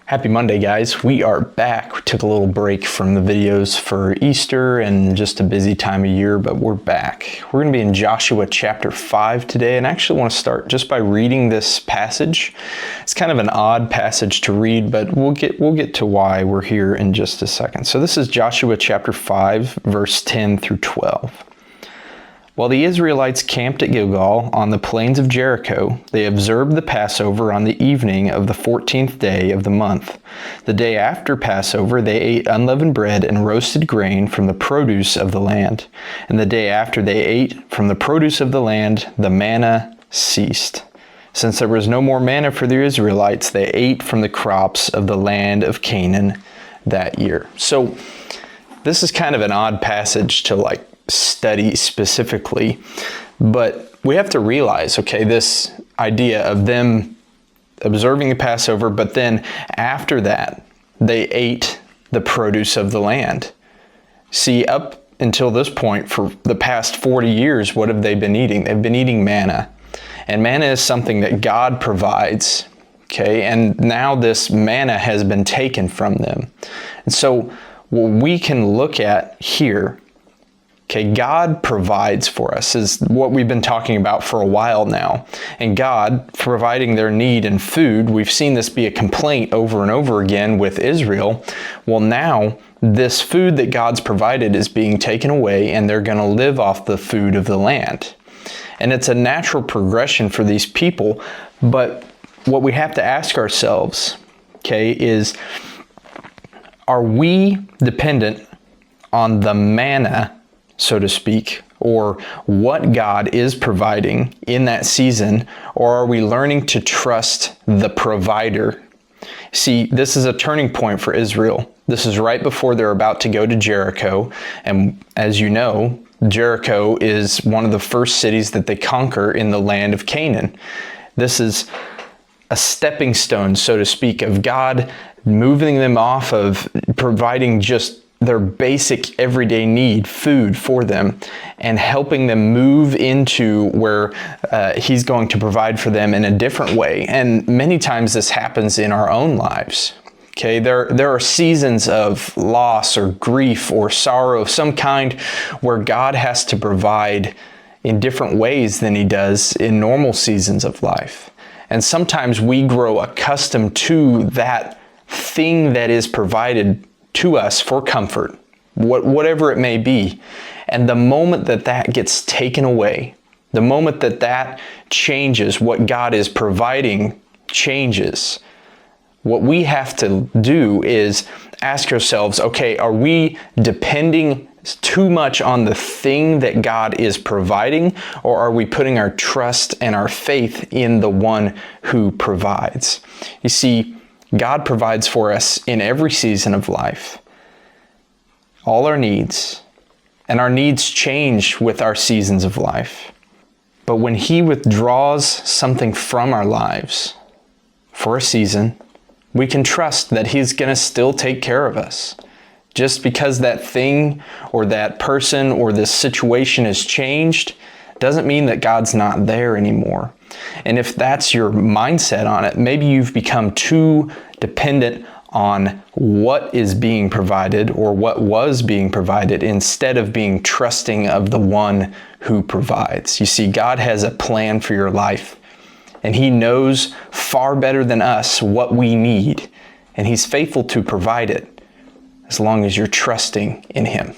Happy Monday, guys. We are back. We took a little break from the videos for Easter and just a busy time of year, but we're back. We're going to be in Joshua chapter 5 today, and I actually want to start just by reading this passage. It's kind of an odd passage to read, but we'll get to why we're here in just a second. So this is Joshua chapter 5, verse 10 through 12. While the Israelites camped at Gilgal on the plains of Jericho, they observed the Passover on the evening of the 14th day of the month. The day after Passover, they ate unleavened bread and roasted grain from the produce of the land. And the day after they ate from the produce of the land, the manna ceased. Since there was no more manna for the Israelites, they ate from the crops of the land of Canaan that year. So this is kind of an odd passage to study specifically, but we have to realize, this idea of them observing the Passover, but then after that, they ate the produce of the land. See, up until this point, for the past 40 years, what have they been eating? They've been eating manna, and manna is something that God provides, and now this manna has been taken from them. And so what we can look at here, God provides for us is what we've been talking about for a while now. And God providing their need in food, we've seen this be a complaint over and over again with Israel. Well, now this food that God's provided is being taken away, and they're going to live off the food of the land. And it's a natural progression for these people. But what we have to ask ourselves, is, are we dependent on the manna, so to speak, or what God is providing in that season, or are we learning to trust the provider? See, this is a turning point for Israel. This is right before they're about to go to Jericho, and as you know, Jericho is one of the first cities that they conquer in the land of Canaan. This is a stepping stone, so to speak, of God moving them off of providing just their basic everyday need, food for them, and helping them move into where He's going to provide for them in a different way. And many times this happens in our own lives. There are seasons of loss or grief or sorrow of some kind where God has to provide in different ways than He does in normal seasons of life. And sometimes we grow accustomed to that thing that is provided to us for comfort, whatever it may be. And the moment that that gets taken away, the moment that that changes, what God is providing changes, what we have to do is ask ourselves, are we depending too much on the thing that God is providing, or are we putting our trust and our faith in the one who provides? You see, God provides for us in every season of life, all our needs, and our needs change with our seasons of life. But when He withdraws something from our lives for a season, we can trust that He's going to still take care of us. Just because that thing or that person or this situation has changed doesn't mean that God's not there anymore. And if that's your mindset on it, maybe you've become too dependent on what is being provided or what was being provided instead of being trusting of the one who provides. You see, God has a plan for your life, and He knows far better than us what we need, and He's faithful to provide it as long as you're trusting in Him.